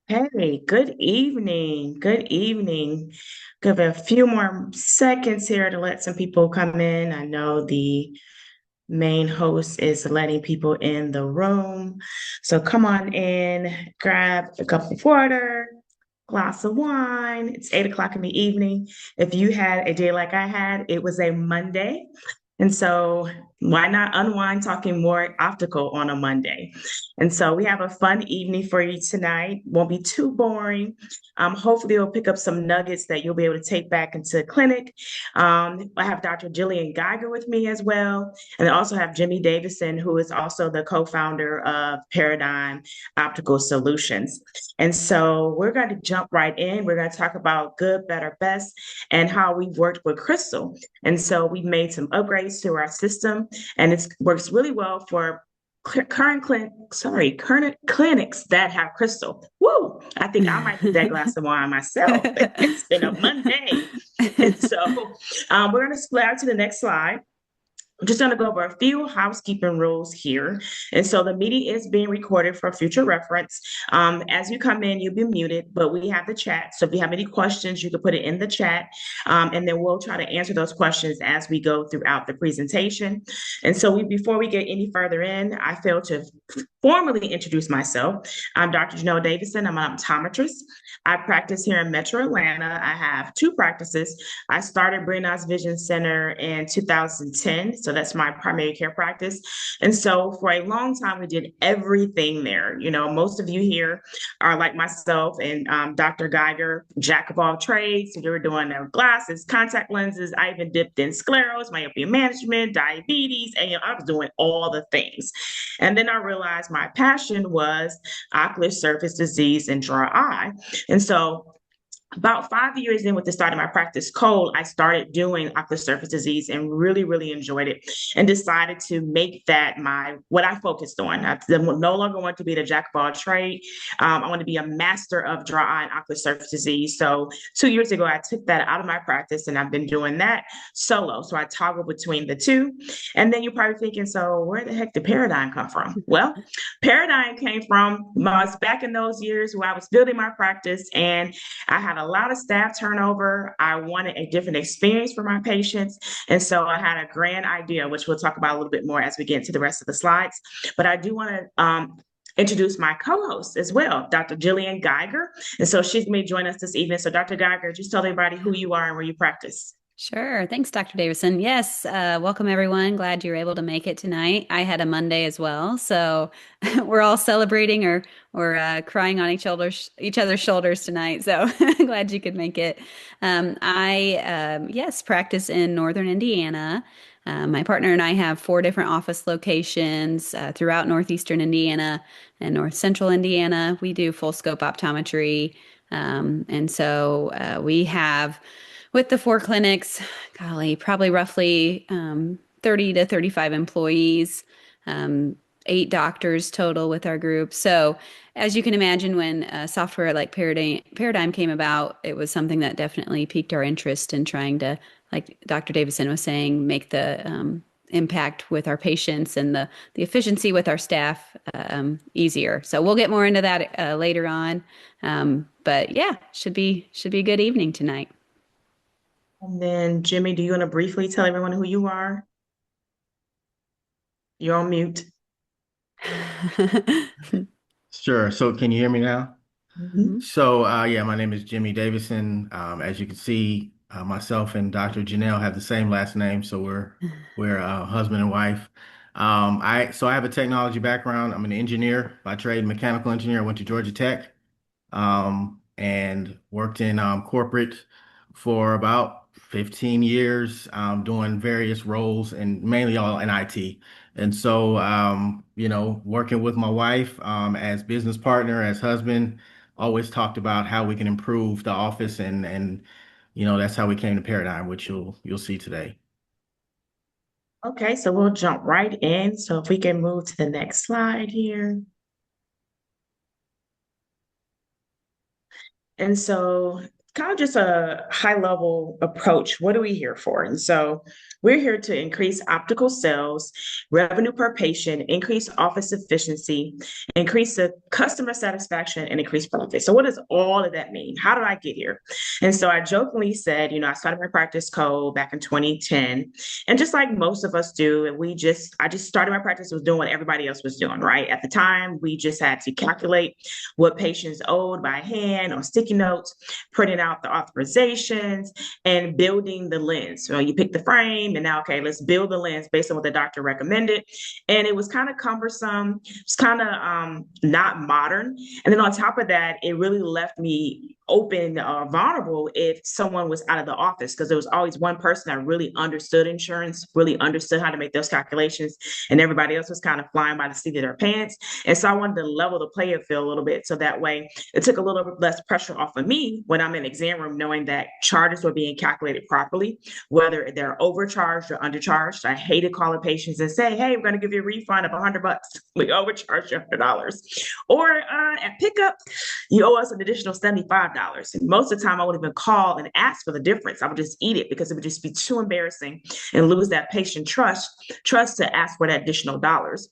Hey, good evening. Good evening. Give a few more seconds here to let some people come in. I know the main host is letting people in the room. So come on in, grab a cup of water, glass of wine. It's 8 o'clock in the evening. If you had a day like I had, it was a Monday. And so why not unwind talking more optical on a Monday? And so we have a fun evening for you tonight. Won't be too boring. Hopefully you'll pick up some nuggets that you'll be able to take back into the clinic. I have Dr. Jillian Geiger with me as well. And I also have Jimmy Davison, who is also the co-founder of Paradigm Optical Solutions. And so we're going to jump right in. We're going to talk about good, better, best, and how we've worked with Crystal. And so we've made some upgrades to our system, and it works really well for current clinics that have Crystal. Woo! I think I might need that glass of wine myself. It's been a Monday. And so we're going to split out to the next slide. I'm just going to go over a few housekeeping rules here. And so the meeting is being recorded for future reference. As you come in, you'll be muted, but we have the chat. So if you have any questions, you can put it in the chat. And then we'll try to answer those questions as we go throughout the presentation. And so before we get any further in, I failed to formally introduce myself. I'm Dr. Janelle Davison. I'm an optometrist. I practice here in Metro Atlanta. I have two practices. I started Brianna's Vision Center in 2010. So that's my primary care practice. And so for a long time, we did everything there. You know, most of you here are like myself and Dr. Geiger, jack of all trades. We were doing glasses, contact lenses. I even dipped in scleros, myopia management, diabetes, and I was doing all the things. And then I realized my passion was ocular surface disease and dry eye. And so about 5 years in with the start of my practice cold, I started doing ocular surface disease and really, really enjoyed it and decided to make that what I focused on. I no longer want to be the jack of all trade. I want to be a master of dry eye and ocular surface disease. So 2 years ago, I took that out of my practice and I've been doing that solo. So I toggle between the two. And then you're probably thinking, so where the heck did Paradigm come from? Well, Paradigm came from I was back in those years where I was building my practice and I had a lot of staff turnover. I wanted a different experience for my patients. And so I had a grand idea, which we'll talk about a little bit more as we get into the rest of the slides. But I do want to introduce my co-host as well, Dr. Jillian Geiger. And so she's going to join us this evening. So Dr. Geiger, just tell everybody who you are and where you practice. Sure. Thanks, Dr. Davison. Yes, welcome everyone. Glad you're able to make it tonight. I had a Monday as well, so we're all celebrating or crying on each other's shoulders tonight. So glad you could make it. Yes, practice in Northern Indiana. My partner and I have four different office locations throughout Northeastern Indiana and North Central Indiana. We do full scope optometry, and so we have. With the four clinics, golly, probably roughly 30 to 35 employees, eight doctors total with our group. So, as you can imagine, when software like Paradigm came about, it was something that definitely piqued our interest in trying to, like Dr. Davison was saying, make the impact with our patients and the efficiency with our staff easier. So we'll get more into that later on. But yeah, should be a good evening tonight. And then Jimmy, do you want to briefly tell everyone who you are? You're on mute. Sure. So can you hear me now? Mhm. Yeah, my name is Jimmy Davison. As you can see, myself and Dr. Janelle have the same last name, so we're husband and wife. I have a technology background. I'm an engineer by trade, mechanical engineer. I went to Georgia Tech, and worked in corporate for about 15 years, doing various roles and mainly all in IT. And so, working with my wife, as business partner, as husband, always talked about how we can improve the office and that's how we came to Paradigm, which you'll see today. Okay, so we'll jump right in. So if we can move to the next slide here. And so kind of just a high level approach. What are we here for? And so we're here to increase optical sales, revenue per patient, increase office efficiency, increase the customer satisfaction, and increase profit. So what does all of that mean? How did I get here? And so I jokingly said, I started my practice code back in 2010. And just like most of us do, I just started my practice was doing what everybody else was doing, right? At the time, we just had to calculate what patients owed by hand on sticky notes, printing out the authorizations, and building the lens. So you pick the frame, and now, okay, let's build the lens based on what the doctor recommended. And it was kind of cumbersome. It's kind of not modern. And then on top of that, it really left me open or vulnerable if someone was out of the office, because there was always one person that really understood insurance, really understood how to make those calculations, and everybody else was kind of flying by the seat of their pants. And so I wanted to level the playing field a little bit, so that way it took a little bit less pressure off of me when I'm in the exam room, knowing that charges were being calculated properly, whether they're overcharged or undercharged. I hated calling patients and say, hey, we're going to give you a refund of $100. We overcharged you $100. Or at pickup, you owe us an additional $75. And most of the time I would even call and ask for the difference. I would just eat it because it would just be too embarrassing and lose that patient trust to ask for that additional dollars.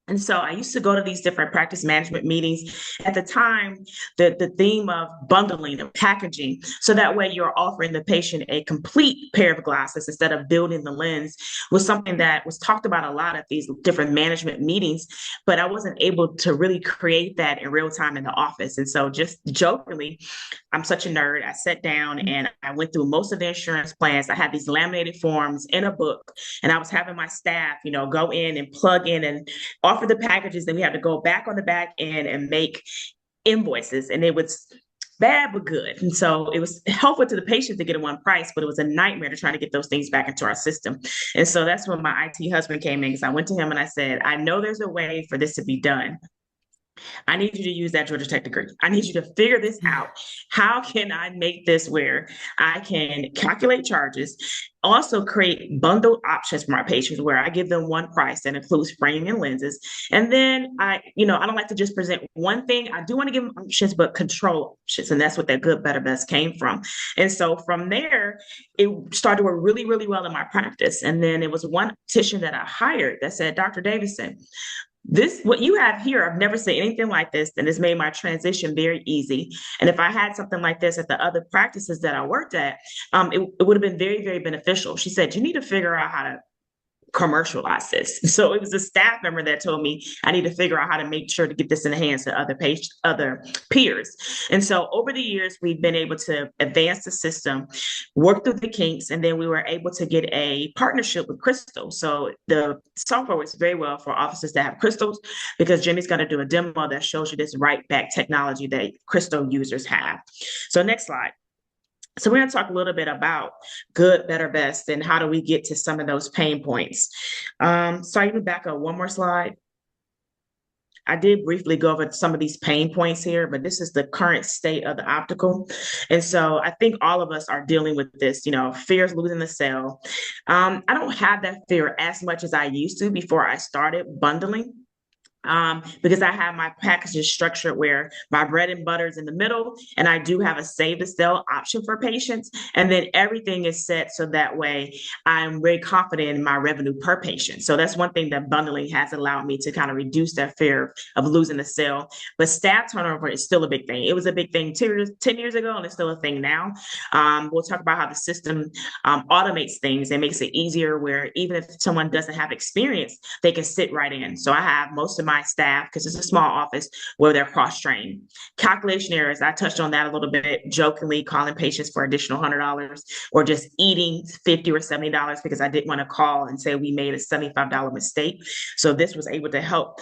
And so I used to go to these different practice management meetings. At the time, the theme of bundling and packaging, so that way you're offering the patient a complete pair of glasses instead of building the lens, was something that was talked about a lot at these different management meetings, but I wasn't able to really create that in real time in the office. And so just jokingly, I'm such a nerd. I sat down and I went through most of the insurance plans. I had these laminated forms in a book, and I was having my staff, go in and plug in and offer the packages. Then we had to go back on the back end and make invoices, and it was bad but good. And so it was helpful to the patient to get in one price, but it was a nightmare to try to get those things back into our system. And so that's when my IT husband came in, because I went to him and I said, I know there's a way for this to be done. I need you to use that Georgia Tech degree. I need you to figure this out. How can I make this where I can calculate charges, also create bundled options for my patients where I give them one price that includes framing and lenses. And then I don't like to just present one thing. I do want to give them options, but control options. And that's what that good, better, best came from. And so from there, it started to work really, really well in my practice. And then it was one optician that I hired that said, Dr. Davidson, what you have here, I've never seen anything like this, and it's made my transition very easy. And if I had something like this at the other practices that I worked at, it would have been very, very beneficial. She said, you need to figure out how to commercialize this. So it was a staff member that told me I need to figure out how to make sure to get this in the hands of other peers. And so over the years, we've been able to advance the system, work through the kinks, and then we were able to get a partnership with Crystal. So the software works very well for offices that have crystals, because Jimmy's going to do a demo that shows you this right back technology that Crystal users have. So next slide. So we're going to talk a little bit about good, better, best, and how do we get to some of those pain points. So I can back up one more slide. I did briefly go over some of these pain points here, but this is the current state of the optical. And so I think all of us are dealing with this, fear of losing the sale. I don't have that fear as much as I used to before I started bundling. Because I have my packages structured where my bread and butter is in the middle, and I do have a save to sell option for patients. And then everything is set so that way I'm very confident in my revenue per patient. So that's one thing that bundling has allowed me to kind of reduce that fear of losing the sale. But staff turnover is still a big thing. It was a big thing 10 years ago, and it's still a thing now. We'll talk about how the system automates things and makes it easier, where even if someone doesn't have experience, they can sit right in. So I have most of my staff, because it's a small office, where they're cross-trained. Calculation errors, I touched on that a little bit, jokingly calling patients for additional $100, or just eating $50 or $70 because I didn't want to call and say we made a $75 mistake. So this was able to help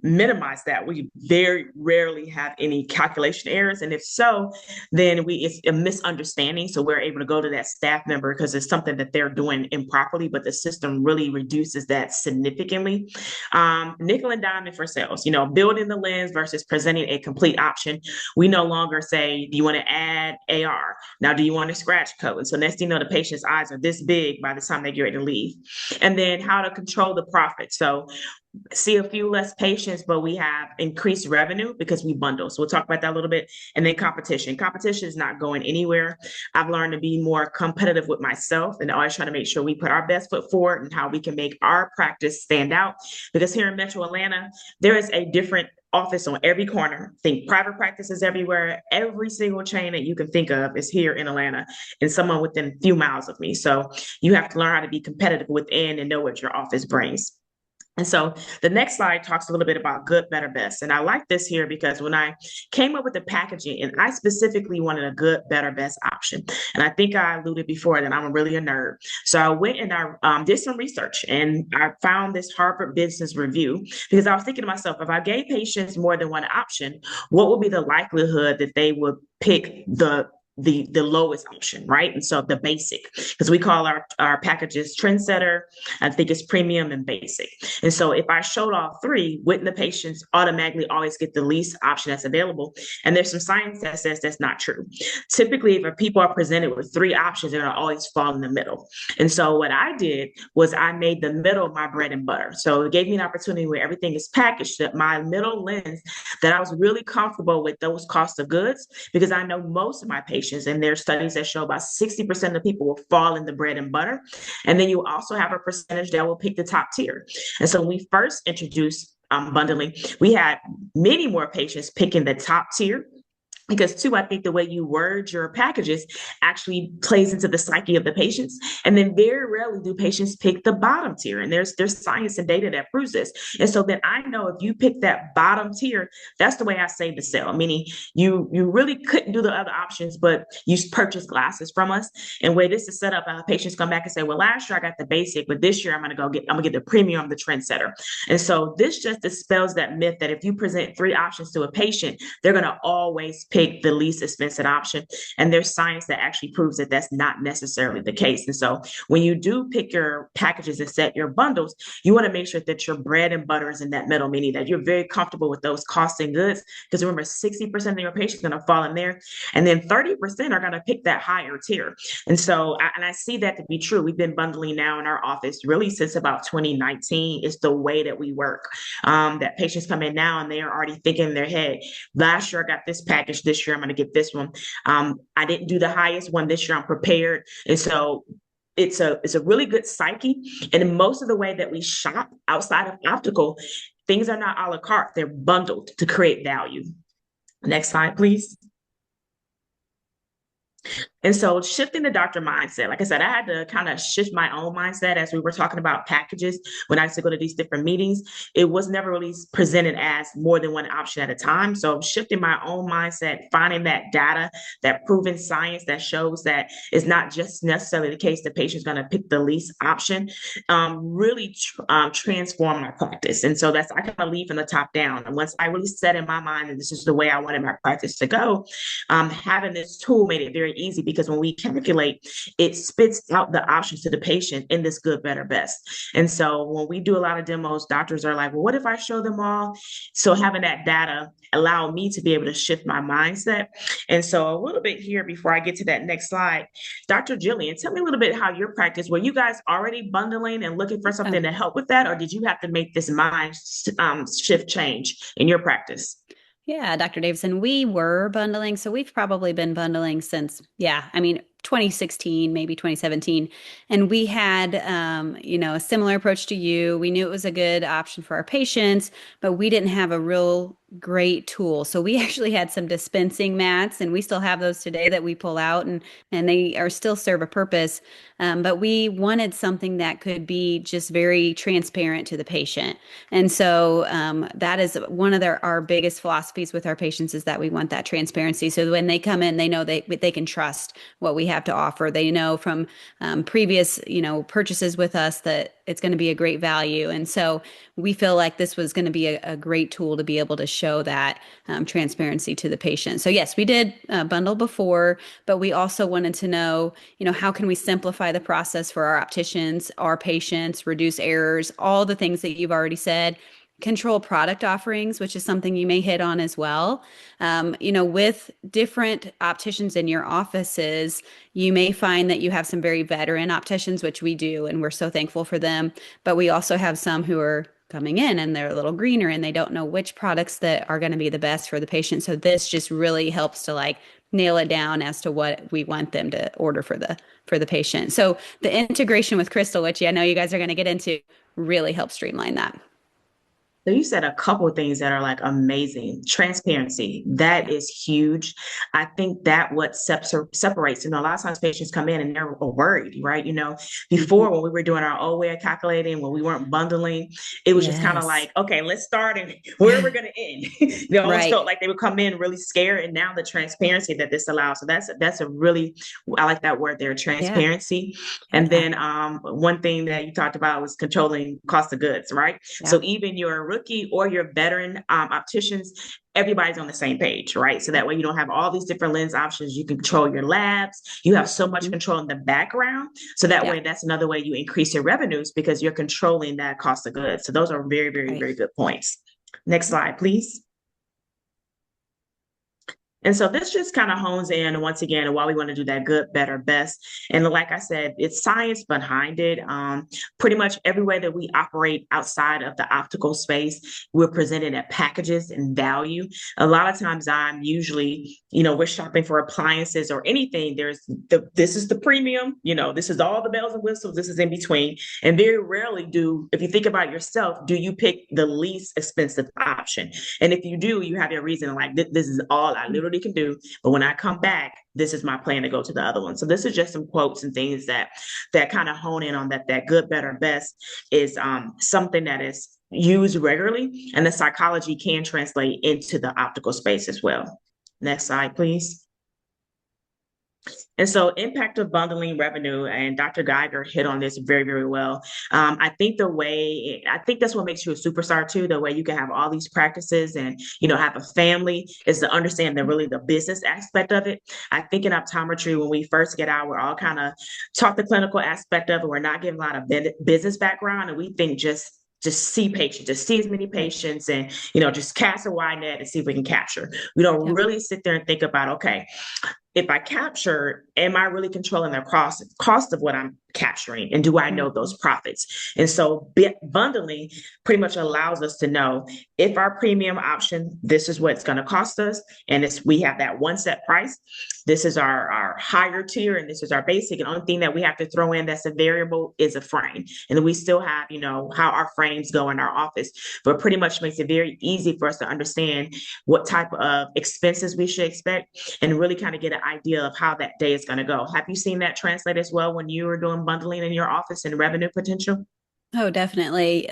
minimize that. We very rarely have any calculation errors, and if so, then it's a misunderstanding. So we're able to go to that staff member because it's something that they're doing improperly, but the system really reduces that significantly. Nickel and diamond for sales, building the lens versus presenting a complete option. We no longer say, do you want to add AR? Now, do you want to scratch code? And so next thing you know, the patient's eyes are this big by the time they get ready to leave. And then how to control the profit. So see a few less patients, but we have increased revenue because we bundle. So we'll talk about that a little bit. And then competition. Competition is not going anywhere. I've learned to be more competitive with myself and always trying to make sure we put our best foot forward and how we can make our practice stand out. Because here in Metro Atlanta, there is a different office on every corner. Think private practices everywhere. Every single chain that you can think of is here in Atlanta and someone within a few miles of me. So you have to learn how to be competitive within and know what your office brings. And so the next slide talks a little bit about good, better, best. And I like this here because when I came up with the packaging, and I specifically wanted a good, better, best option. And I think I alluded before that I'm really a nerd. So I went and I did some research and I found this Harvard Business Review because I was thinking to myself, if I gave patients more than one option, what would be the likelihood that they would pick the lowest option, right? And so the basic, because we call our packages trendsetter, I think it's premium and basic. And so if I showed all three, wouldn't the patients automatically always get the least option that's available? And there's some science that says that's not true. Typically, if people are presented with three options, they're going to always fall in the middle. And so what I did was I made the middle my bread and butter. So it gave me an opportunity where everything is packaged, that my middle lens, that I was really comfortable with those cost of goods, because I know most of my patients, and there are studies that show about 60% of people will fall in the bread and butter. And then you also have a percentage that will pick the top tier. And so when we first introduced bundling, we had many more patients picking the top tier. Because too, I think the way you word your packages actually plays into the psyche of the patients. And then very rarely do patients pick the bottom tier. And there's science and data that proves this. And so then I know if you pick that bottom tier, that's the way I save the sale. Meaning you really couldn't do the other options, but you purchase glasses from us. And where this is set up, patients come back and say, well, last year I got the basic, but this year I'm gonna get the premium, the trendsetter. And so this just dispels that myth that if you present three options to a patient, they're gonna always pick the least expensive option. And there's science that actually proves that that's not necessarily the case. And so when you do pick your packages and set your bundles, you want to make sure that your bread and butter is in that middle, meaning that you're very comfortable with those costs and goods. Because remember, 60% of your patients are going to fall in there. And then 30% are going to pick that higher tier. And so, I see that to be true. We've been bundling now in our office really since about 2019. It's the way that we work. That patients come in now and they are already thinking in their head, last year I got this package, this year I'm going to get this one. I didn't do the highest one this year. I'm prepared. And so it's a really good psyche. And most of the way that we shop outside of optical, things are not a la carte. They're bundled to create value. Next slide, please. And so shifting the doctor mindset, like I said, I had to kind of shift my own mindset as we were talking about packages when I used to go to these different meetings. It was never really presented as more than one option at a time. So shifting my own mindset, finding that data, that proven science that shows that it's not just necessarily the case that patient's going to pick the least option, really transform my practice. And so I kind of lead from the top down. And once I really set in my mind that this is the way I wanted my practice to go, having this tool made it very easy, because when we calculate, it spits out the options to the patient in this good, better, best. And so when we do a lot of demos, doctors are like, well, what if I show them all? So having that data allow me to be able to shift my mindset. And so a little bit here before I get to that next slide, Dr. Jillian, tell me a little bit how your practice, were you guys already bundling and looking for something to help with that? Or did you have to make this mind shift change in your practice? Yeah, Dr. Davison, we were bundling. So we've probably been bundling since, 2016, maybe 2017. And we had, a similar approach to you. We knew it was a good option for our patients, but we didn't have a real great tool. So we actually had some dispensing mats, and we still have those today that we pull out, and they are still serve a purpose. But we wanted something that could be just very transparent to the patient. And so that is one of our biggest philosophies with our patients, is that we want that transparency. So when they come in, they know they can trust what we have to offer. They know from previous, purchases with us that it's going to be a great value. And so we feel like this was going to be a great tool to be able to show that transparency to the patient. So yes, we did bundle before, but we also wanted to know, how can we simplify the process for our opticians, our patients, reduce errors, all the things that you've already said. Control product offerings, which is something you may hit on as well. With different opticians in your offices, you may find that you have some very veteran opticians, which we do, and we're so thankful for them. But we also have some who are coming in and they're a little greener and they don't know which products that are going to be the best for the patient. So this just really helps to like nail it down as to what we want them to order for the patient. So the integration with Crystal, which I know you guys are going to get into, really helps streamline that. So you said a couple of things that are like amazing. Transparency, that is huge. I think that what separates, a lot of times patients come in and they're worried, right? Before when we were doing our old way of calculating, when we weren't bundling, it was just kind of Yes. like, okay, let's start and where we're going to end. They almost Right. felt like they would come in really scared. And now the transparency that this allows. So that's a really, I like that word there, Yeah. transparency. And Yeah. then one thing that you talked about was controlling cost of goods, right? Yeah. So even your rookie or your veteran opticians, everybody's on the same page, right? So that way you don't have all these different lens options. You can control your labs. You have so much control in the background. So that way, that's another way you increase your revenues because you're controlling that cost of goods. So those are very, very, very good points. Next slide, please. And so this just kind of hones in once again on why we want to do that good, better, best. And like I said, it's science behind it. Pretty much every way that we operate outside of the optical space, we're presented at packages and value. A lot of times I'm usually, we're shopping for appliances or anything. This is the premium, this is all the bells and whistles, this is in between. And very rarely if you think about yourself, do you pick the least expensive option? And if you do, you have your reason like, this is all I literally can do, but when I come back, this is my plan to go to the other one. So this is just some quotes and things that kind of hone in on that good, better, best is something that is used regularly, and the psychology can translate into the optical space as well. Next slide, please. And so impact of bundling revenue, and Dr. Geiger hit on this very, very well. I think that's what makes you a superstar too, the way you can have all these practices and, have a family, is to understand really the business aspect of it. I think in optometry, when we first get out, we're all kind of taught the clinical aspect of it. We're not given a lot of business background, and we think just see patients, just see as many patients and, just cast a wide net and see if we can capture. We don't really sit there and think about, okay, if I capture, am I really controlling the cost of what I'm capturing? And do I know those profits? And so bundling pretty much allows us to know if our premium option, this is what it's going to cost us. And we have that one set price. This is our higher tier, and this is our basic. And the only thing that we have to throw in that's a variable is a frame. And then we still have, how our frames go in our office, but pretty much makes it very easy for us to understand what type of expenses we should expect and really kind of get an idea of how that day is going to go. Have you seen that translate as well when you were doing bundling in your office and revenue potential? Oh, definitely.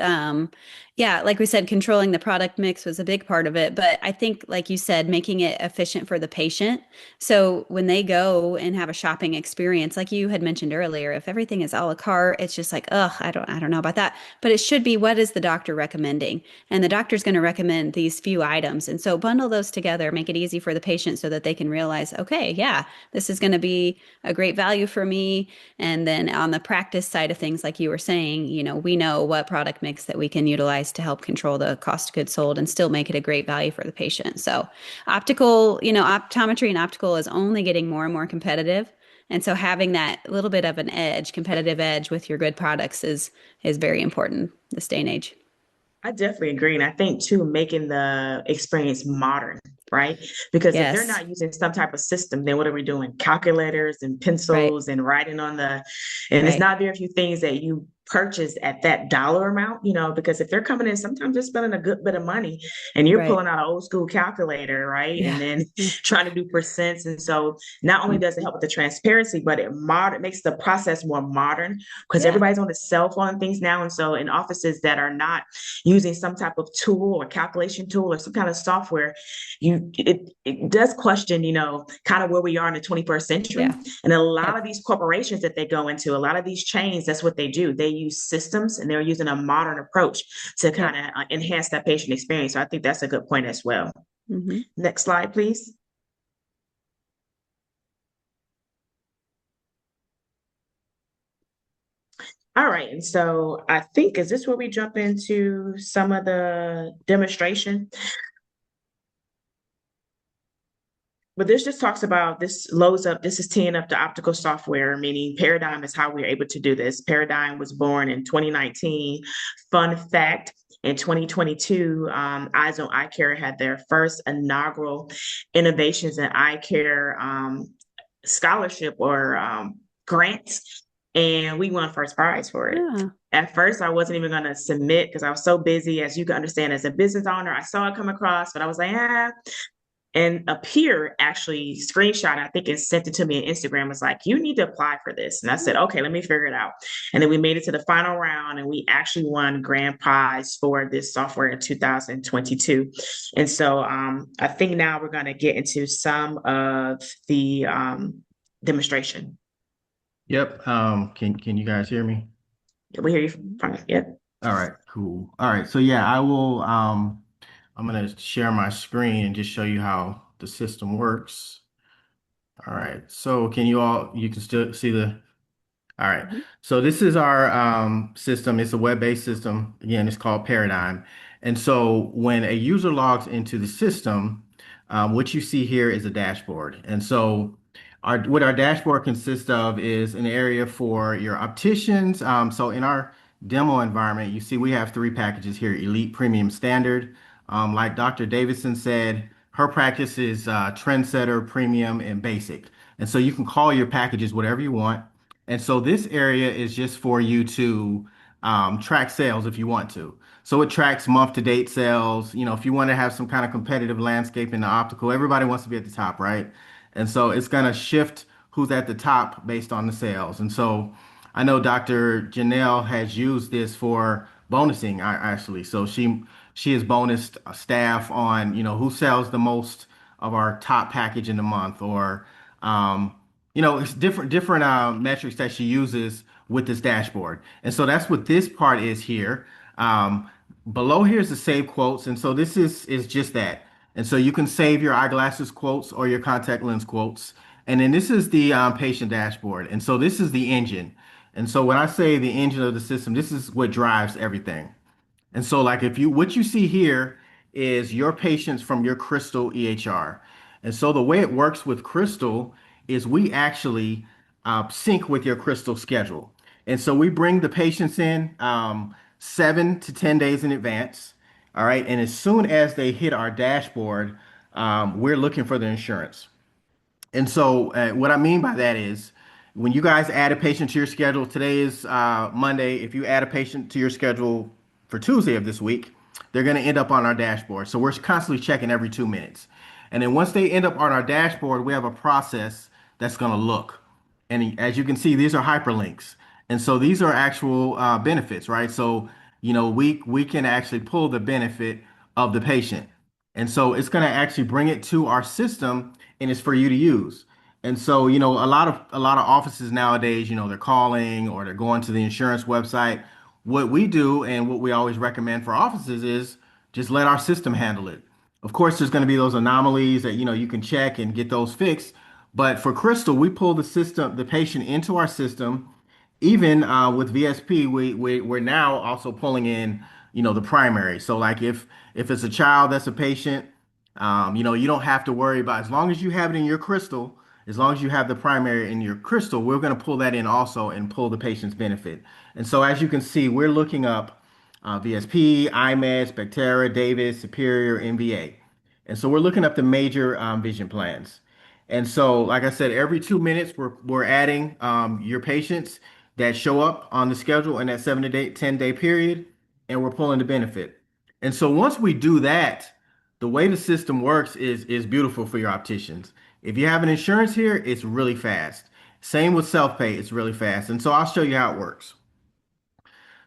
Yeah, like we said, controlling the product mix was a big part of it. But I think, like you said, making it efficient for the patient. So when they go and have a shopping experience, like you had mentioned earlier, if everything is a la carte, it's just like, ugh, I don't know about that. But it should be, what is the doctor recommending? And the doctor's going to recommend these few items. And so bundle those together, make it easy for the patient so that they can realize, okay, yeah, this is going to be a great value for me. And then on the practice side of things, like you were saying, we know what product mix that we can utilize to help control the cost of goods sold and still make it a great value for the patient. So optical, optometry and optical is only getting more and more competitive. And so having that little bit of an competitive edge with your good products is very important this day and age. I definitely agree. And I think too, making the experience modern, right? Because if they're Yes. not using some type of system, then what are we doing? Calculators and Right. pencils and writing and it's Right. not very few things that you purchase at that dollar amount, because if they're coming in, sometimes they're spending a good bit of money and you're Right. pulling out an old school calculator, right? And Yeah. then Yeah. trying to do percents. And so not only does it help with the transparency, but it makes the process more modern because Yeah. everybody's on the cell phone and things now. And so in offices that are not using some type of tool or calculation tool or some kind of software, it does question, kind of where we are in the 21st century. Yeah. And a lot Yep. of these corporations that they go into, a lot of these chains, that's what they do. They use systems and they're using a modern approach to kind Yep. of enhance that patient experience. So I think that's a good point as well. Mm-hmm. Next slide, please. All right. And so I think, is this where we jump into some of the demonstration? But this just talks about this loads up, this is teeing up the optical software, meaning Paradeyem is how we're able to do this. Paradeyem was born in 2019. Fun fact, in 2022, Eyes on Eye Care had their first inaugural Innovations in Eye Care scholarship or grants, and we won first prize for it. Yeah. At first, I wasn't even going to submit because I was so busy. As you can understand, as a business owner, I saw it come across, but I was like, ah. And a peer actually screenshot, I think, and sent it to me on Instagram. Was like, you need to apply for this. And I said, okay, let me figure it out. And then we made it to the final round, and we actually won grand prize for this software in 2022. And so I think now we're going to get into some of the demonstration. Yep. Can you guys hear me? We hear you fine. Yep. All right, cool. All right. So yeah, I will I'm gonna share my screen and just show you how the system works. All right. So you can still see all right. Mhm. So this is our system. It's a web-based system. Again, it's called Paradigm. And so when a user logs into the system, what you see here is a dashboard. And so what our dashboard consists of is an area for your opticians. So in our demo environment, you see we have three packages here: Elite, Premium, Standard. Like Dr. Davidson said, her practice is Trendsetter, Premium, and Basic. And so you can call your packages whatever you want. And so this area is just for you to track sales if you want to. So it tracks month to date sales. You know, if you want to have some kind of competitive landscape in the optical, everybody wants to be at the top, right? And so it's going to shift who's at the top based on the sales. And so I know Dr. Janelle has used this for bonusing actually. So she has bonused staff on, you know, who sells the most of our top package in the month or it's different metrics that she uses with this dashboard. And so that's what this part is here. Below here is the save quotes, and so this is just that. And so you can save your eyeglasses quotes or your contact lens quotes. And then this is the patient dashboard. And so this is the engine. And so when I say the engine of the system, this is what drives everything. And so, like, if you what you see here is your patients from your Crystal EHR. And so the way it works with Crystal is we actually sync with your Crystal schedule. And so we bring the patients in 7 to 10 days in advance. All right. And as soon as they hit our dashboard, we're looking for the insurance. And so, what I mean by that is when you guys add a patient to your schedule, today is Monday. If you add a patient to your schedule for Tuesday of this week, they're going to end up on our dashboard. So, we're constantly checking every 2 minutes. And then once they end up on our dashboard, we have a process that's going to look. And as you can see, these are hyperlinks. And so these are actual benefits, right? So, we can actually pull the benefit of the patient. And so it's going to actually bring it to our system and it's for you to use. And so, a lot of offices nowadays, they're calling or they're going to the insurance website. What we do and what we always recommend for offices is just let our system handle it. Of course, there's going to be those anomalies that, you can check and get those fixed. But for Crystal, we pull the patient into our system. Even with VSP, we're now also pulling in, the primary. So like if it's a child that's a patient, you don't have to worry about as long as you have it in your Crystal, as long as you have the primary in your Crystal, we're going to pull that in also and pull the patient's benefit. And so as you can see, we're looking up VSP, IMED, Spectera, Davis, Superior, MVA. And so we're looking up the major vision plans. And so, like I said, every 2 minutes we're adding your patients that show up on the schedule in that 7 to 10 day period, and we're pulling the benefit. And so once we do that, the way the system works is beautiful for your opticians. If you have an insurance here, it's really fast. Same with self-pay, it's really fast. And so I'll show you how it works.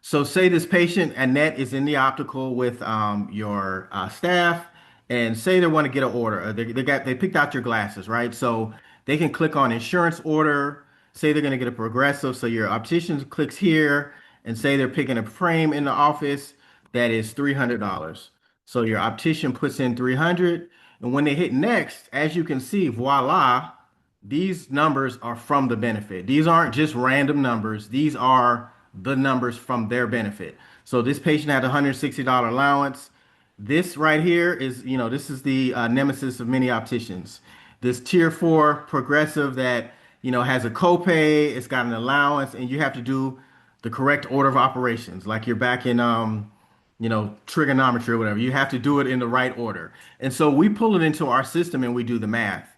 So say this patient, Annette, is in the optical with your staff, and say they want to get an order. They picked out your glasses, right? So they can click on insurance order. Say they're going to get a progressive. So your optician clicks here, and say they're picking a frame in the office that is $300. So your optician puts in 300, and when they hit next, as you can see, voila, these numbers are from the benefit. These aren't just random numbers. These are the numbers from their benefit. So this patient had a $160 allowance. This right here is, this is the nemesis of many opticians. This tier 4 progressive that, has a copay, it's got an allowance, and you have to do the correct order of operations. Like you're back in, trigonometry or whatever. You have to do it in the right order. And so we pull it into our system and we do the math.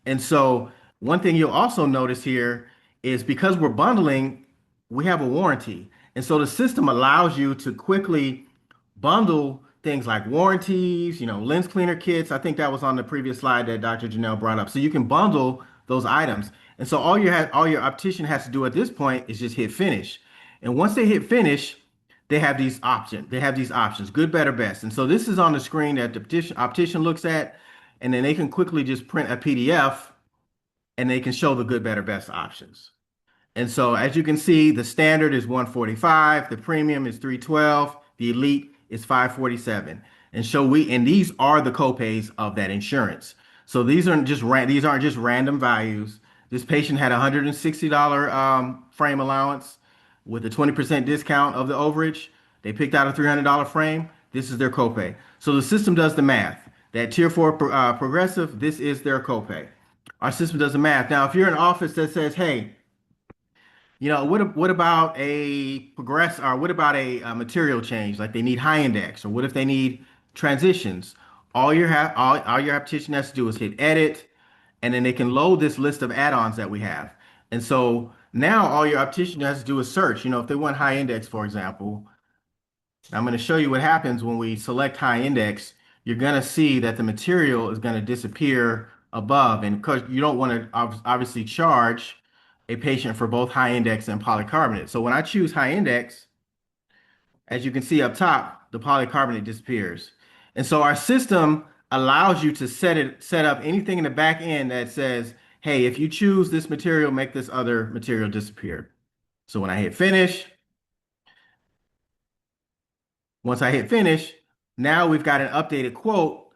And so one thing you'll also notice here is because we're bundling, we have a warranty. And so the system allows you to quickly bundle things like warranties, lens cleaner kits. I think that was on the previous slide that Dr. Janelle brought up. So you can bundle those items. And so all your optician has to do at this point is just hit finish. And once they hit finish, they have these options. They have these options, good, better, best. And so this is on the screen that the optician looks at, and then they can quickly just print a PDF and they can show the good, better, best options. And so as you can see, the standard is 145, the premium is 312, the elite is 547. And these are the copays of that insurance. So these aren't just random values. This patient had a $160 frame allowance with a 20% discount of the overage. They picked out a $300 frame. This is their copay. So the system does the math. That tier 4 progressive, this is their copay. Our system does the math. Now, if you're in an office that says, hey, what about a material change? Like they need high index, or what if they need transitions? All your optician has to do is hit edit, and then they can load this list of add-ons that we have. And so now all your optician has to do is search. If they want high index, for example, I'm going to show you what happens when we select high index. You're going to see that the material is going to disappear above, and because you don't want to obviously charge a patient for both high index and polycarbonate. So when I choose high index, as you can see up top, the polycarbonate disappears. And so our system allows you to set up anything in the back end that says, hey, if you choose this material, make this other material disappear. So when I hit finish, once I hit finish, now we've got an updated quote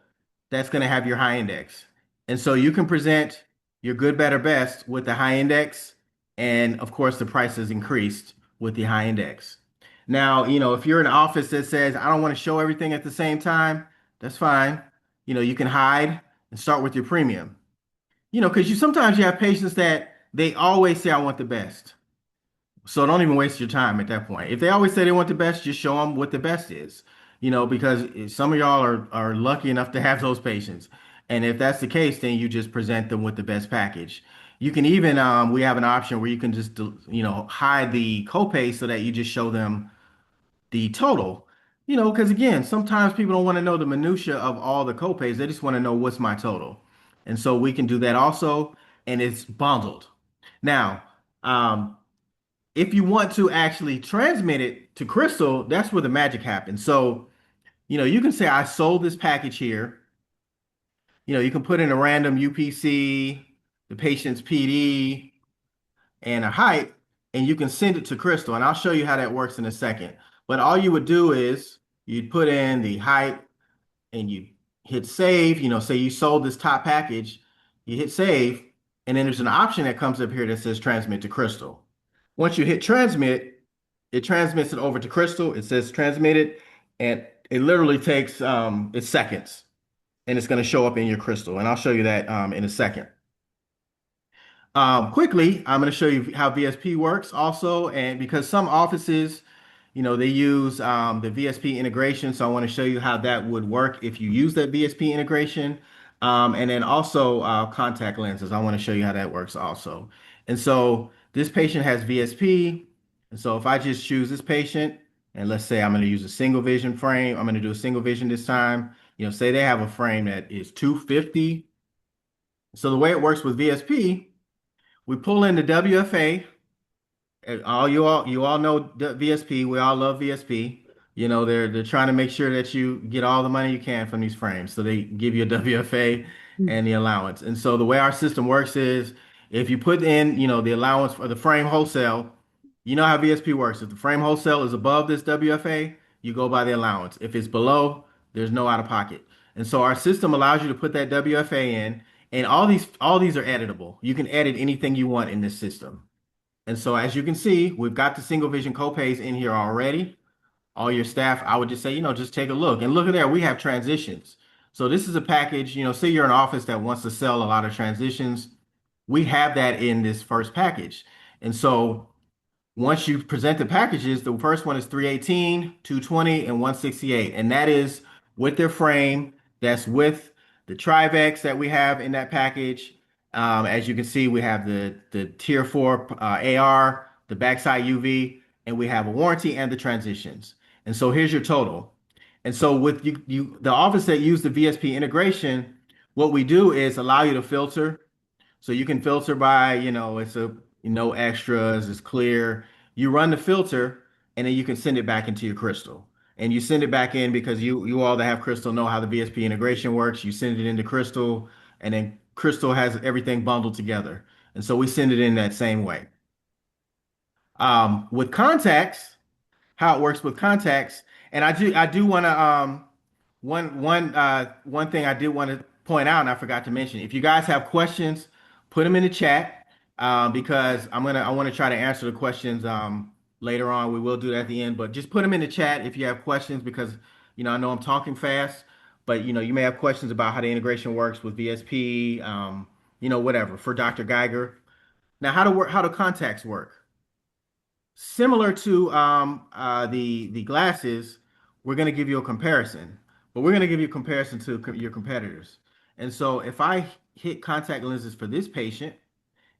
that's going to have your high index. And so you can present your good, better, best with the high index. And of course, the price is increased with the high index. Now, if you're in an office that says, I don't want to show everything at the same time, that's fine. You can hide and start with your premium. Because sometimes you have patients that they always say, I want the best. So don't even waste your time at that point. If they always say they want the best, just show them what the best is. Because some of y'all are lucky enough to have those patients. And if that's the case, then you just present them with the best package. You can even, we have an option where you can just, hide the copay so that you just show them the total. Because again, sometimes people don't want to know the minutia of all the copays. They just want to know what's my total. And so we can do that also, and it's bundled. Now, if you want to actually transmit it to Crystal, that's where the magic happens. So, you can say, I sold this package here. You can put in a random UPC, the patient's PD, and a height, and you can send it to Crystal. And I'll show you how that works in a second. But all you would do is you'd put in the height and you hit save. Say you sold this top package, you hit save, and then there's an option that comes up here that says transmit to Crystal. Once you hit transmit, it transmits it over to Crystal. It says transmitted, and it literally takes it's seconds, and it's going to show up in your Crystal. And I'll show you that in a second. Quickly, I'm going to show you how VSP works also, and because some offices, they use the VSP integration, so I want to show you how that would work if you use that VSP integration. And then also contact lenses. I want to show you how that works also. And so this patient has VSP. And so if I just choose this patient, and let's say I'm going to use a single vision frame, I'm going to do a single vision this time. Say they have a frame that is 250. So the way it works with VSP, we pull in the WFA. You all know VSP. We all love VSP. They're trying to make sure that you get all the money you can from these frames. So they give you a WFA and the allowance. And so the way our system works is if you put in, the allowance for the frame wholesale, you know how VSP works. If the frame wholesale is above this WFA, you go by the allowance. If it's below, there's no out of pocket. And so our system allows you to put that WFA in, and all these are editable. You can edit anything you want in this system. And so as you can see, we've got the single vision copays in here already. All your staff, I would just say, just take a look. And look at there, we have transitions. So this is a package, say you're an office that wants to sell a lot of transitions. We have that in this first package. And so once you present the packages, the first one is 318, 220, and 168. And that is with their frame. That's with the Trivex that we have in that package. As you can see, we have the Tier 4 AR, the backside UV, and we have a warranty and the transitions. And so here's your total. And so with the office that use the VSP integration, what we do is allow you to filter. So you can filter by, it's a no extras, it's clear. You run the filter and then you can send it back into your crystal. And you send it back in because you all that have crystal know how the VSP integration works. You send it into crystal and then crystal has everything bundled together. And so we send it in that same way. With contacts, how it works with contacts, and I do want to one thing I did want to point out, and I forgot to mention, if you guys have questions, put them in the chat because I want to try to answer the questions later on. We will do that at the end, but just put them in the chat if you have questions because I know I'm talking fast, but you may have questions about how the integration works with VSP, whatever for Dr. Geiger. Now, how do contacts work? Similar to the glasses, we're going to give you a comparison, but we're going to give you a comparison to your competitors. And so if I hit contact lenses for this patient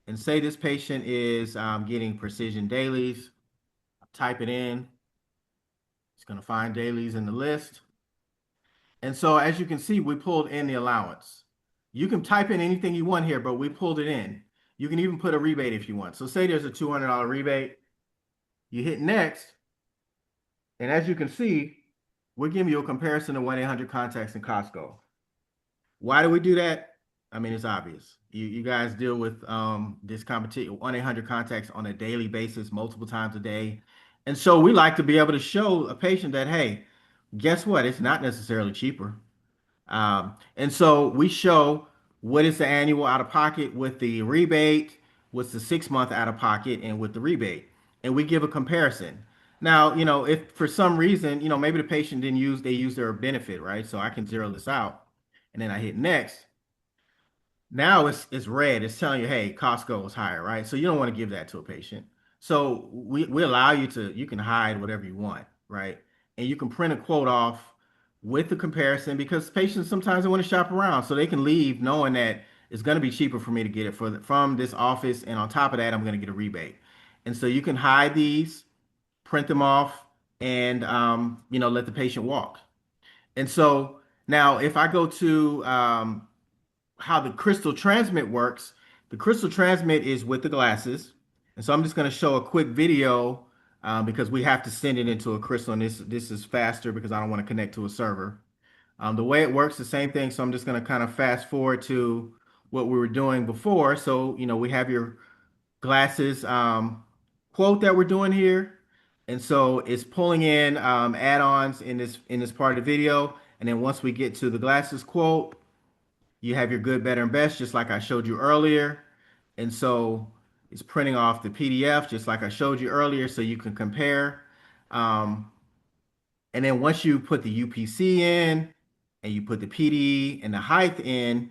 and say this patient is getting precision dailies, type it in. It's going to find dailies in the list. And so as you can see, we pulled in the allowance. You can type in anything you want here, but we pulled it in. You can even put a rebate if you want. So say there's a $200 rebate. You hit next, and as you can see, we're giving you a comparison of 1-800 contacts in Costco. Why do we do that? I mean, it's obvious. You guys deal with this competition, 1-800 contacts on a daily basis, multiple times a day. And so we like to be able to show a patient that, hey, guess what? It's not necessarily cheaper. And so we show what is the annual out of pocket with the rebate, what's the 6 month out of pocket, and with the rebate. And we give a comparison. Now, if for some reason, maybe the patient they use their benefit, right? So I can zero this out. And then I hit next. Now it's red. It's telling you, hey, Costco is higher, right? So you don't want to give that to a patient. So we allow you can hide whatever you want, right? And you can print a quote off with the comparison because patients sometimes they want to shop around. So they can leave knowing that it's going to be cheaper for me to get it from this office. And on top of that, I'm going to get a rebate. And so you can hide these, print them off, and let the patient walk. And so now if I go to how the crystal transmit works, the crystal transmit is with the glasses. And so I'm just going to show a quick video because we have to send it into a crystal, and this is faster because I don't want to connect to a server. The way it works, the same thing. So I'm just going to kind of fast forward to what we were doing before. So, we have your glasses quote that we're doing here. And so it's pulling in add-ons in this part of the video. And then once we get to the glasses quote, you have your good, better, and best, just like I showed you earlier. And so it's printing off the PDF, just like I showed you earlier, so you can compare. Um, and then once you put the UPC in, and you put the PD and the height in,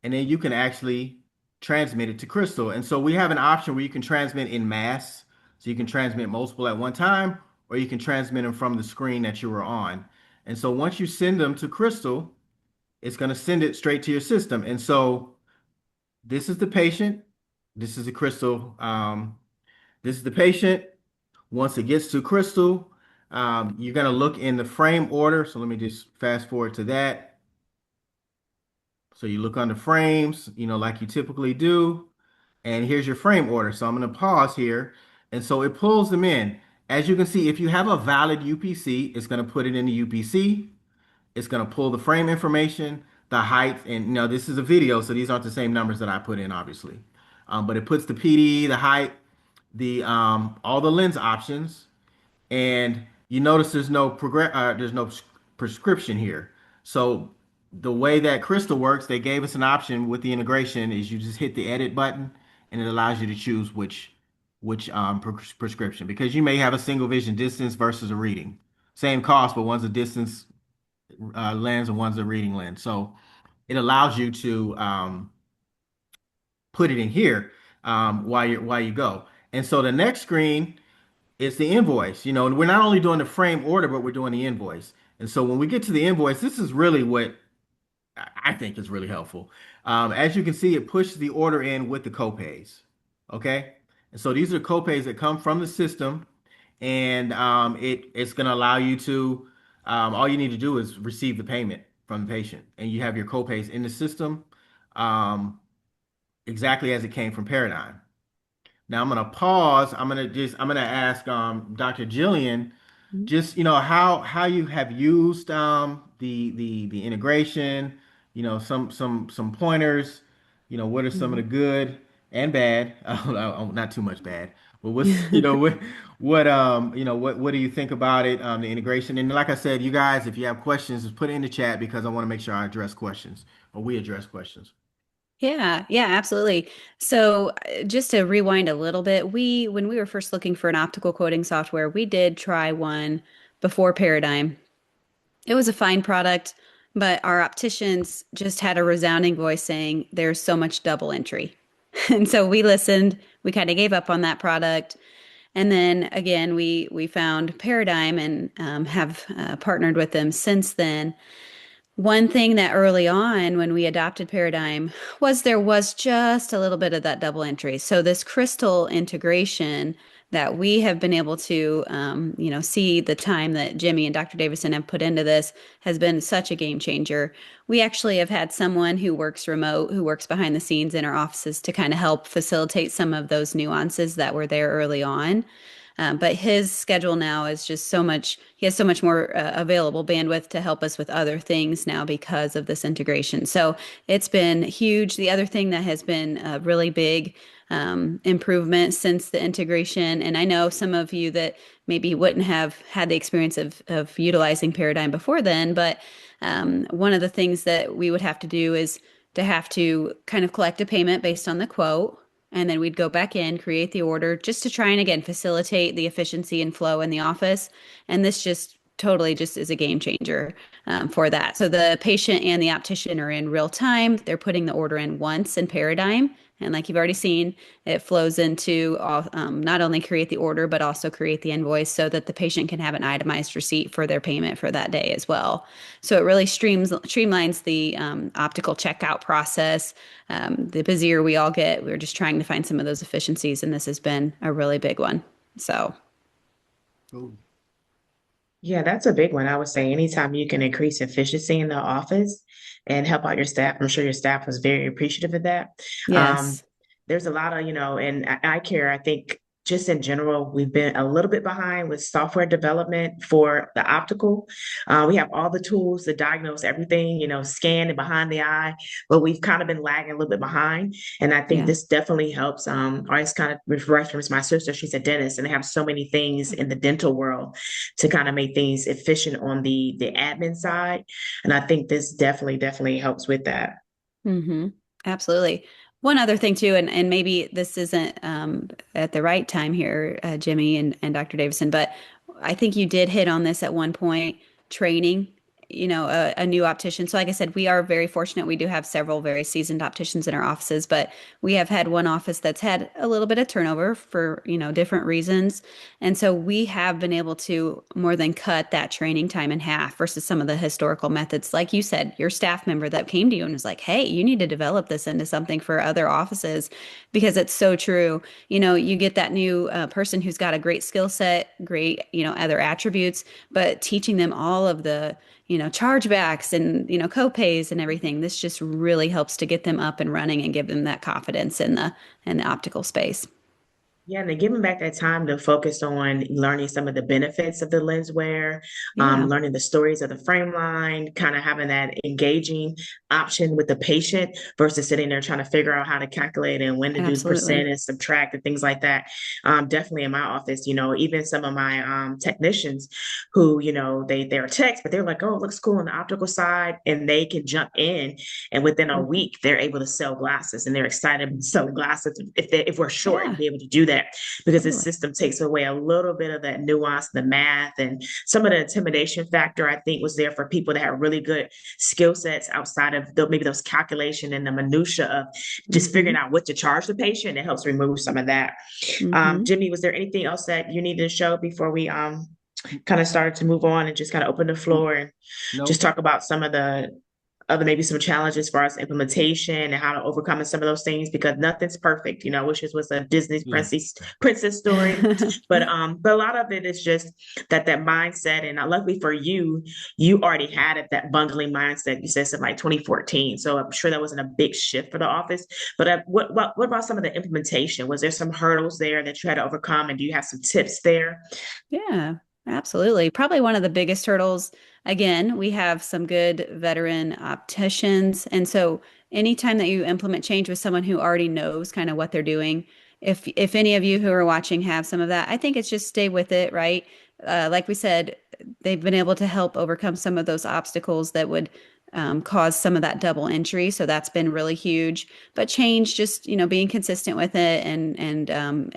and then you can actually transmit it to crystal. And so we have an option where you can transmit in mass. So you can transmit multiple at one time, or you can transmit them from the screen that you were on. And so once you send them to crystal, it's going to send it straight to your system. And so this is the patient. This is the crystal. This is the patient. Once it gets to crystal, you're going to look in the frame order. So let me just fast forward to that. So you look under frames, like you typically do. And here's your frame order. So I'm going to pause here. And so it pulls them in. As you can see, if you have a valid UPC, it's going to put it in the UPC. It's going to pull the frame information, the height, and this is a video, so these aren't the same numbers that I put in, obviously. But it puts the PD, the height, the all the lens options, and you notice there's no prescription here. So the way that Crystal works, they gave us an option with the integration is you just hit the edit button, and it allows you to choose which prescription because you may have a single vision distance versus a reading, same cost, but one's a distance lens and one's a reading lens. So it allows you to put it in here while you go. And so the next screen is the invoice. And we're not only doing the frame order, but we're doing the invoice. And so when we get to the invoice, this is really what I think is really helpful. As you can see, it pushes the order in with the copays. Okay. And so these are copays that come from the system, and it's going to allow you to, all you need to do is receive the payment from the patient, and you have your copays in the system, um, exactly as it came from Paradigm. Now I'm gonna pause. I'm gonna ask Dr. Jillian just how you have used the integration, some pointers, what are some of the Mhm. good and bad, not too much bad, but what's what do you think about it, the integration? And like I said, you guys, if you have questions, just put it in the chat because I want to make sure I address questions, or we address questions. Yeah, yeah, absolutely. So, just to rewind a little bit, when we were first looking for an optical quoting software, we did try one before Paradigm. It was a fine product, but our opticians just had a resounding voice saying there's so much double entry. And so we listened, we kind of gave up on that product. And then again, we found Paradigm and have partnered with them since then. One thing that early on when we adopted Paradigm was there was just a little bit of that double entry. So this crystal integration that we have been able to, see the time that Jimmy and Dr. Davison have put into this has been such a game changer. We actually have had someone who works remote, who works behind the scenes in our offices to kind of help facilitate some of those nuances that were there early on. But his schedule now is just so much, he has so much more available bandwidth to help us with other things now because of this integration. So it's been huge. The other thing that has been a really big improvement since the integration, and I know some of you that maybe wouldn't have had the experience of utilizing Paradigm before then, but one of the things that we would have to do is to have to kind of collect a payment based on the quote. And then we'd go back in, create the order just to try and again facilitate the efficiency and flow in the office. And this just totally just is a game changer for that. So the patient and the optician are in real time. They're putting the order in once in Paradigm. And like you've already seen, it flows into not only create the order, but also create the invoice so that the patient can have an itemized receipt for their payment for that day as well. So it really streamlines the optical checkout process. The busier we all get, we're just trying to find some of those efficiencies, and this has been a really big one. So, Cool. Yeah, that's a big one. I would say anytime you can increase efficiency in the office and help out your staff, I'm sure your staff was very appreciative of that. Um, yes, there's a lot of, in eye care, I think just in general, we've been a little bit behind with software development for the optical. We have all the tools to diagnose everything, scan and behind the eye, but we've kind of been lagging a little bit behind. And I think yeah. this definitely helps. I always kind of reference my sister, she's a dentist, and they have so many things in the dental world to kind of make things efficient on the admin side. And I think this definitely helps with that. Mm-hmm. Absolutely. One other thing too, and maybe this isn't at the right time here, Jimmy and Dr. Davison, but I think you did hit on this at one point, training, a new optician. So like I said, we are very fortunate. We do have several very seasoned opticians in our offices, but we have had one office that's had a little bit of turnover for, different reasons. And so we have been able to more than cut that training time in half versus some of the historical methods. Like you said, your staff member that came to you and was like, hey, you need to develop this into something for other offices because it's so true. You get that new person who's got a great skill set, great, other attributes, but teaching them all of the chargebacks and, co-pays and everything. This just really helps to get them up and running and give them that confidence in the optical space. Yeah, and then giving back that time to focus on learning some of the benefits of the lens wear, Yeah, learning the stories of the frame line, kind of having that engaging option with the patient versus sitting there trying to figure out how to calculate and when to do percent absolutely. and subtract and things like that. Definitely in my office, even some of my technicians who, they're techs, but they're like, oh, it looks cool on the optical side, and they can jump in, and within a Mhm. week they're able to sell glasses, and they're excited to sell glasses if we're short Yeah. and be able to do that that, because the Totally. system takes away a little bit of that nuance, the math, and some of the intimidation factor, I think, was there for people that have really good skill sets outside of maybe those calculation and the minutia of just figuring out what to charge the patient. It helps remove some of that. Mm-hmm. Jimmy, was there anything else that you needed to show before we kind of started to move on and just kind of open the floor and just Nope. talk about some of the other maybe some challenges for us implementation and how to overcome some of those things, because nothing's perfect. I wish this was a Disney Yeah. princess story, but a lot of it is just that mindset. And luckily for you, you already had it, that bundling mindset. You said something like 2014, so I'm sure that wasn't a big shift for the office. But what about some of the implementation? Was there some hurdles there that you had to overcome, and do you have some tips there? Yeah, absolutely. Probably one of the biggest hurdles. Again, we have some good veteran opticians. And so anytime that you implement change with someone who already knows kind of what they're doing, if any of you who are watching have some of that, I think it's just stay with it, right? Like we said, they've been able to help overcome some of those obstacles that would cause some of that double entry. So that's been really huge. But change, just, being consistent with it and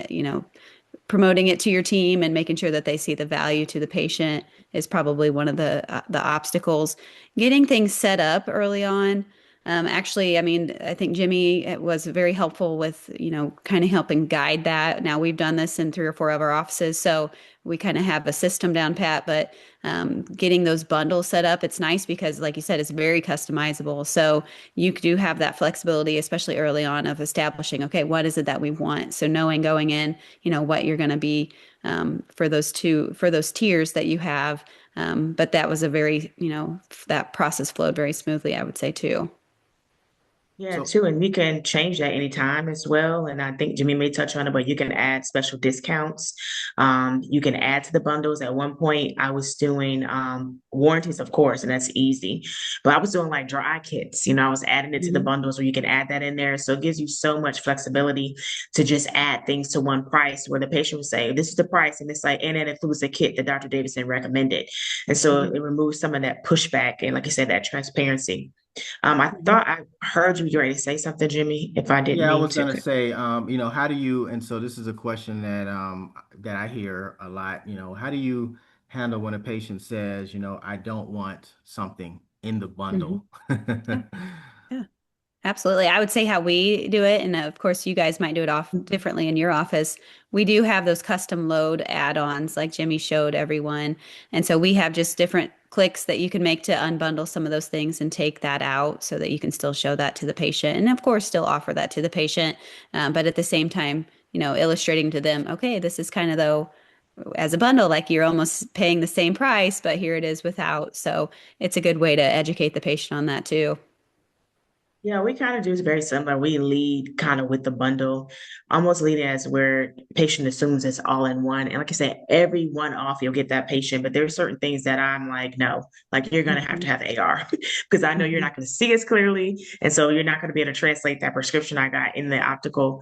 promoting it to your team and making sure that they see the value to the patient is probably one of the obstacles. Getting things set up early on. Actually, I mean, I think Jimmy was very helpful with, kind of helping guide that. Now we've done this in 3 or 4 of our offices, so we kind of have a system down pat, but getting those bundles set up, it's nice because, like you said, it's very customizable. So you do have that flexibility, especially early on, of establishing, okay, what is it that we want? So knowing going in, what you're going to be for those tiers that you have. But that was a very, that process flowed very smoothly, I would say too. Yeah, So too, and you can change that anytime as well. And I think Jimmy may touch on it, but you can add special discounts. You can add to the bundles. At one point, I was doing warranties, of course, and that's easy. But I was doing like dry kits. I was adding it to the Hmm. bundles, where you can add that in there. So it gives you so much flexibility to just add things to one price, where the patient would say, "This is the price," and it's like, and it includes the kit that Dr. Davidson recommended. And so Hmm. it removes some of that pushback and, like I said, that transparency. I Hmm. thought I heard you ready to say something, Jimmy, if I didn't yeah, I mean was to. gonna say, how do you, and so this is a question that I hear a lot, how do you handle when a patient says, I don't want something in the Hmm. bundle? Yeah. Yeah. Absolutely. I would say how we do it, and of course, you guys might do it off differently in your office. We do have those custom load add-ons like Jimmy showed everyone. And so we have just different clicks that you can make to unbundle some of those things and take that out so that you can still show that to the patient. And of course, still offer that to the patient. But at the same time, illustrating to them, okay, this is kind of though as a bundle, like you're almost paying the same price, but here it is without. So it's a good way to educate the patient on that too. Yeah, we kind of do very similar. We lead kind of with the bundle, almost leading as where patient assumes it's all in one. And like I said, every one off you'll get that patient, but there are certain things that I'm like, no, like you're gonna have Hmm. to have AR because I know you're Hmm. not gonna see as clearly, and so you're not gonna be able to translate that prescription I got in the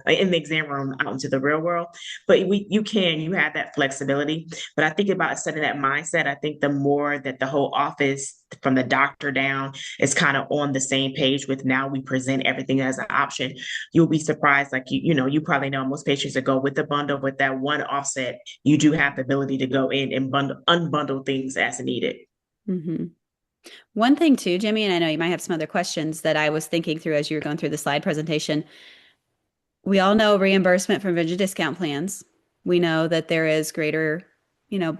in the exam room out into the real world. But you have that flexibility. But I think about setting that mindset. I think the more that the whole office, from the doctor down, is kind of on the same page with, now we present everything as an option, you'll be surprised. Like you probably know most patients that go with the bundle with that one offset, you do have the ability to go in and unbundle things as needed. Hmm. One thing too, Jimmy, and I know you might have some other questions that I was thinking through as you were going through the slide presentation. We all know reimbursement from vision discount plans. We know that there is greater,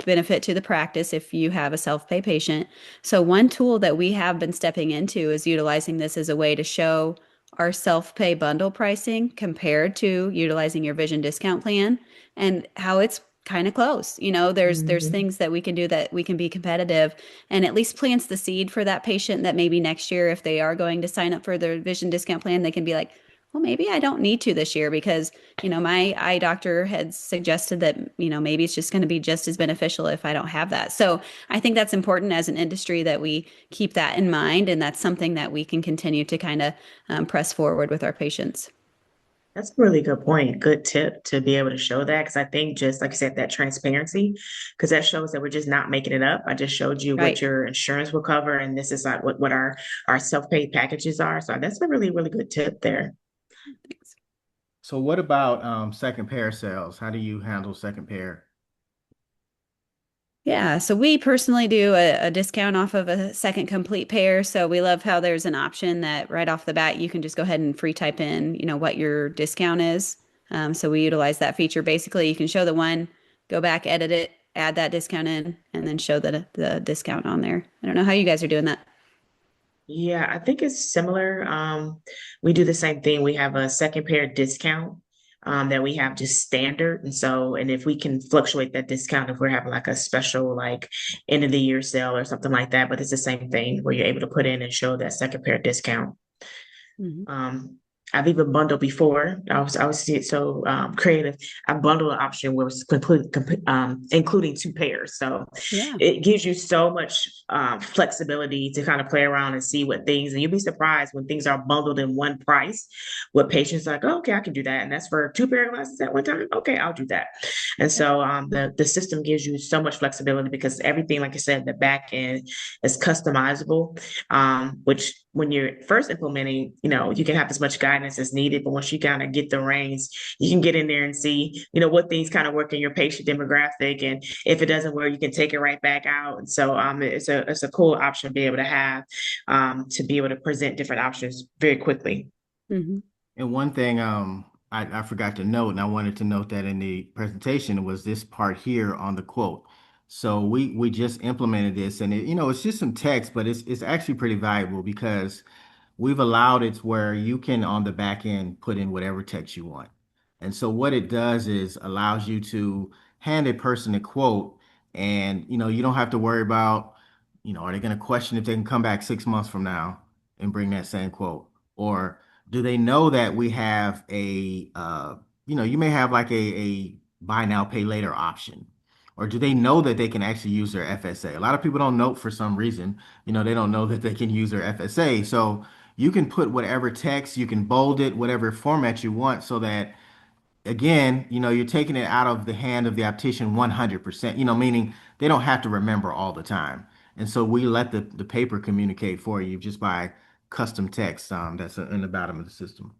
benefit to the practice if you have a self-pay patient. So one tool that we have been stepping into is utilizing this as a way to show our self-pay bundle pricing compared to utilizing your vision discount plan and how it's kind of close. There's Mhm. things that we can do that we can be competitive and at least plants the seed for that patient that maybe next year, if they are going to sign up for their vision discount plan, they can be like, well, maybe I don't need to this year because, my eye doctor had suggested that, maybe it's just going to be just as beneficial if I don't have that. So I think that's important as an industry that we keep that in mind. And that's something that we can continue to kind of press forward with our patients. That's a really good point. Good tip to be able to show that, because I think, just like you said, that transparency, because that shows that we're just not making it up. I just showed you what Right. your insurance will cover, and this is like what our self-pay packages are. So that's a really, really good tip there. Thanks. So what about second pair sales? How do you handle second pair? Yeah, so we personally do a discount off of a second complete pair. So we love how there's an option that right off the bat you can just go ahead and free type in, what your discount is. So we utilize that feature. Basically, you can show the one, go back, edit it, add that discount in, and then show the discount on there. I don't know how you guys are doing that. Yeah, I think it's similar. We do the same thing. We have a second pair discount that we have just standard. And if we can fluctuate that discount, if we're having like a special, like end of the year sale or something like that, but it's the same thing where you're able to put in and show that second pair discount. Mhm. Um, I've even bundled before. I was so creative. I bundled an option where it's including two pairs. So Yeah. it gives you so much flexibility to kind of play around and see what things. And you'll be surprised when things are bundled in one price. What patients are like, oh, okay, I can do that, and that's for two pair of glasses at one time. Okay, I'll do that. And so the system gives you so much flexibility because everything, like I said, the back end is customizable, which when you're first implementing, you can have as much guidance as needed, but once you kind of get the reins, you can get in there and see, what things kind of work in your patient demographic. And if it doesn't work, you can take it right back out. And so it's a cool option to be able to have to be able to present different options very quickly. Hmm. And one thing I forgot to note, and I wanted to note that in the presentation was this part here on the quote. So we just implemented this, and it's just some text, but it's actually pretty valuable because we've allowed it where you can on the back end put in whatever text you want. And so what it does is allows you to hand a person a quote, and you don't have to worry about, are they going to question if they can come back 6 months from now and bring that same quote? Or do they know that we have you may have like a buy now, pay later option? Or do they know that they can actually use their FSA? A lot of people don't know for some reason, they don't know that they can use their FSA. So you can put whatever text, you can bold it, whatever format you want, so that again, you're taking it out of the hand of the optician 100%, meaning they don't have to remember all the time. And so we let the paper communicate for you just by custom text that's in the bottom of the system.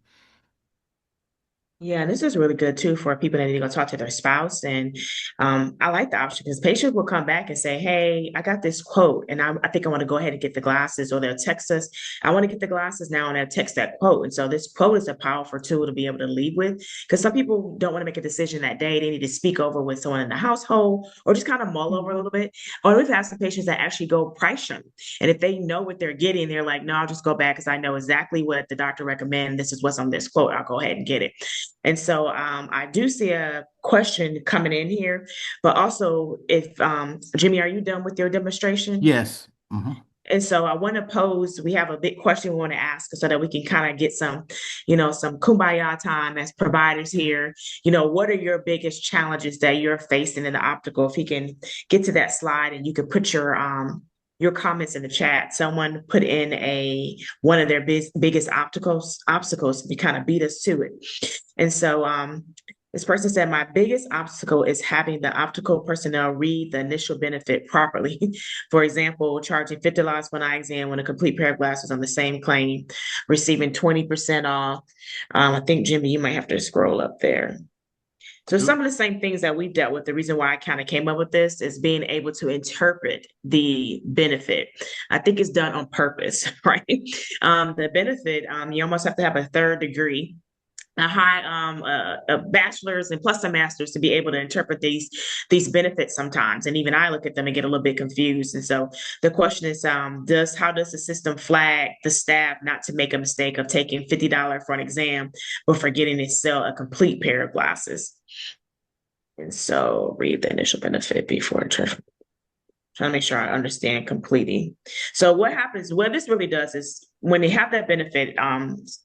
Yeah, this is really good too for people that need to go talk to their spouse. And I like the option because patients will come back and say, hey, I got this quote and I think I want to go ahead and get the glasses, or they'll text us, I want to get the glasses now, and they'll text that quote. And so this quote is a powerful tool to be able to lead with because some people don't want to make a decision that day. They need to speak over with someone in the household or just kind of mull over a little bit. Or we've had some patients that actually go price them. And if they know what they're getting, they're like, no, I'll just go back because I know exactly what the doctor recommended. This is what's on this quote. I'll go ahead and get it. And so I do see a question coming in here, but also if Jimmy, are you done with your demonstration? Yes. And so I want to pose, we have a big question we want to ask so that we can kind of get some kumbaya time as providers here. What are your biggest challenges that you're facing in the optical? If he can get to that slide and you can put your comments in the chat. Someone put in one of their biggest obstacles to kind of beat us to it. And so this person said, my biggest obstacle is having the optical personnel read the initial benefit properly. For example, charging $50 for an eye exam when a complete pair of glasses on the same claim, receiving 20% off. I think, Jimmy, you might have to scroll up there. So some of the same things that we've dealt with, the reason why I kind of came up with this is being able to interpret the benefit. I think it's done on purpose, right? The benefit, you almost have to have a third degree, a bachelor's and plus a master's to be able to interpret these benefits sometimes. And even I look at them and get a little bit confused. And so the question is, how does the system flag the staff not to make a mistake of taking $50 for an exam, but forgetting to sell a complete pair of glasses? And so read the initial benefit before trying to make sure I understand completely. So what happens, what this really does is when they have that benefit,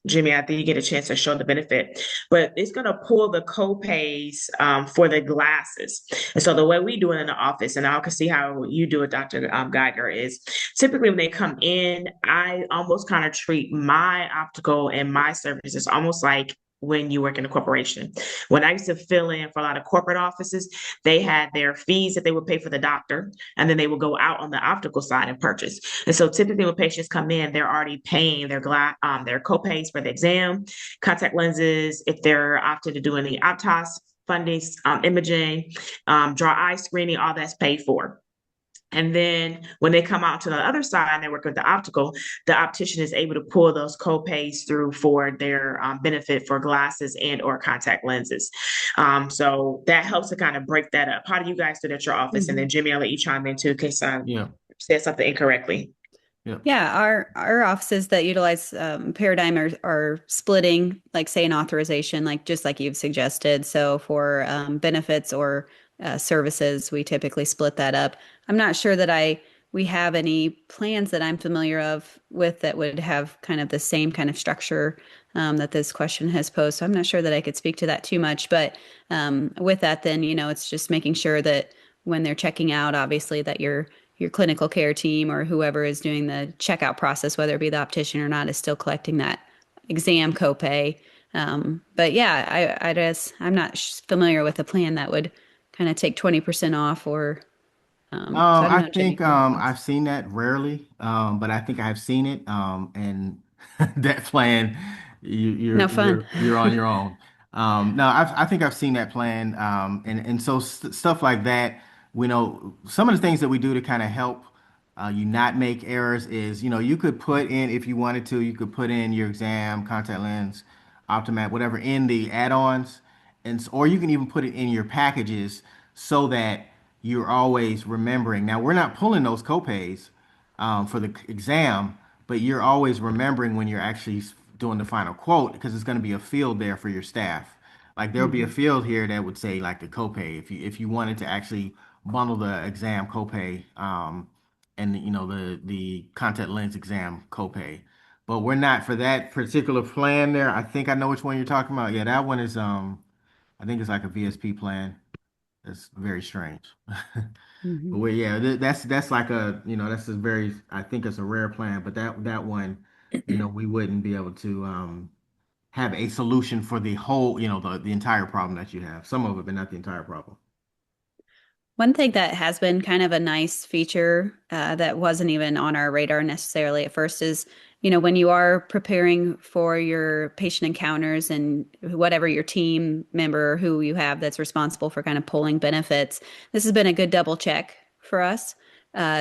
Jimmy, I think you get a chance to show the benefit, but it's going to pull the co-pays for the glasses. And so the way we do it in the office, and I can see how you do it, Dr. Geiger, is typically when they come in, I almost kind of treat my optical and my services almost like when you work in a corporation. When I used to fill in for a lot of corporate offices, they had their fees that they would pay for the doctor, and then they would go out on the optical side and purchase. And so typically when patients come in, they're already paying their co-pays for the exam, contact lenses, if they're opted to do any optos fundings, imaging, dry eye screening, all that's paid for. And then when they come out to the other side and they work with the optical, the optician is able to pull those co-pays through for their benefit for glasses and or contact lenses. So that helps to kind of break that up. How do you guys do it at your office? And then Jimmy, I'll let you chime in too in case I Yeah. said something incorrectly. Yeah. Yeah, our offices that utilize Paradigm are splitting, like say an authorization, like just like you've suggested. So for benefits or services, we typically split that up. I'm not sure that we have any plans that I'm familiar of with that would have kind of the same kind of structure that this question has posed. So I'm not sure that I could speak to that too much. But with that, then, it's just making sure that when they're checking out, obviously that your clinical care team or whoever is doing the checkout process, whether it be the optician or not, is still collecting that exam copay. But yeah, I'm not familiar with a plan that would kind of take 20% off or so I don't I know, Jimmy, think if you have thoughts. I've seen that rarely, but I think I've seen it. And that plan, No fun. you're on your own. No, I think I've seen that plan, and so stuff like that. We know some of the things that we do to kind of help you not make errors is, you could put in if you wanted to, you could put in your exam, contact lens, Optimat, whatever in the add-ons, or you can even put it in your packages so that you're always remembering. Now, we're not pulling those copays for the exam, but you're always remembering when you're actually doing the final quote because it's going to be a field there for your staff. Like there'll be a Mhm. field here that would say like the copay if you wanted to actually bundle the exam copay and the contact lens exam copay. But we're not for that particular plan there. I think I know which one you're talking about. Yeah, that one is I think it's like a VSP plan. It's very strange. But Mhm. yeah, that's like that's a very I think it's a rare plan, but that one, we wouldn't be able to have a solution for the whole, the entire problem that you have. Some of it, but not the entire problem. One thing that has been kind of a nice feature that wasn't even on our radar necessarily at first is, when you are preparing for your patient encounters and whatever your team member who you have that's responsible for kind of pulling benefits, this has been a good double check for us.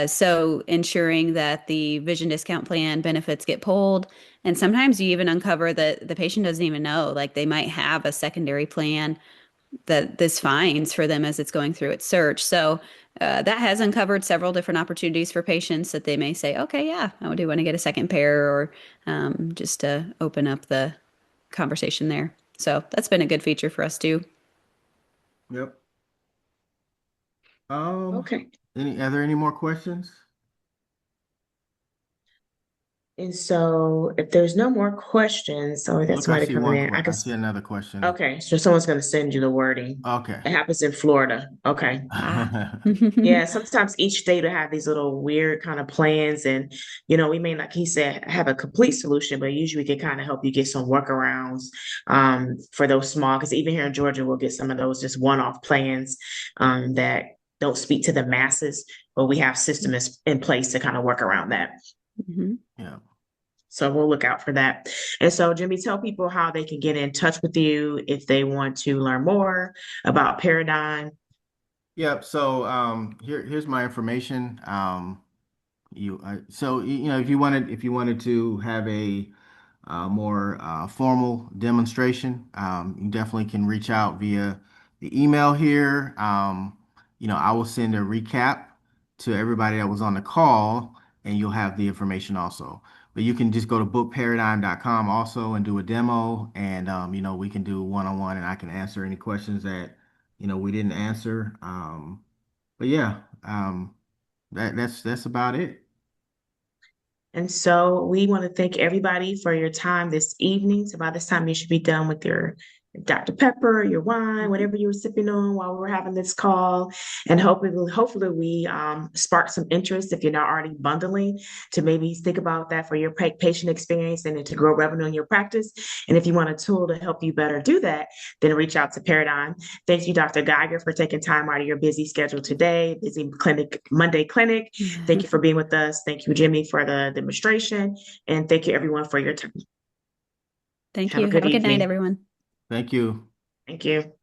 So ensuring that the vision discount plan benefits get pulled. And sometimes you even uncover that the patient doesn't even know, like they might have a secondary plan that this finds for them as it's going through its search. So that has uncovered several different opportunities for patients that they may say, okay, yeah, I do want to get a second pair or just to open up the conversation there. So that's been a good feature for us too. Yep. Um, Okay. are there any more questions? And so if there's no more questions, so that's Look, I somebody see coming one. in. I can. I see another question. Okay, so someone's going to send you the wording. Okay. It happens in Florida. Okay. Ah. Yeah, sometimes each state will have these little weird kind of plans, and we may not, he said, have a complete solution, but usually we can kind of help you get some workarounds for those small. Because even here in Georgia, we'll get some of those just one-off plans that don't speak to the masses, but we have systems in place to kind of work around that. Mhm. Yeah. So we'll look out for that. And so, Jimmy, tell people how they can get in touch with you if they want to learn more about Paradigm. Yep. So here's my information. If you wanted to have a more formal demonstration, you definitely can reach out via the email here. I will send a recap to everybody that was on the call, and you'll have the information also. But you can just go to bookparadigm.com also and do a demo, and we can do one-on-one, and I can answer any questions that we didn't answer. But yeah, that's about it. And so we want to thank everybody for your time this evening. So by this time, you should be done with your Dr. Pepper, your wine, whatever you were sipping on while we were having this call. And hopefully we spark some interest if you're not already bundling to maybe think about that for your patient experience and to grow revenue in your practice. And if you want a tool to help you better do that, then reach out to Paradeyem. Thank you, Dr. Geiger, for taking time out of your busy schedule today, busy Monday clinic. Thank you for being with us. Thank you, Jimmy, for the demonstration. And thank you, everyone, for your time. Thank Have you. a good Have a good night, evening. everyone. Thank you. Thank you.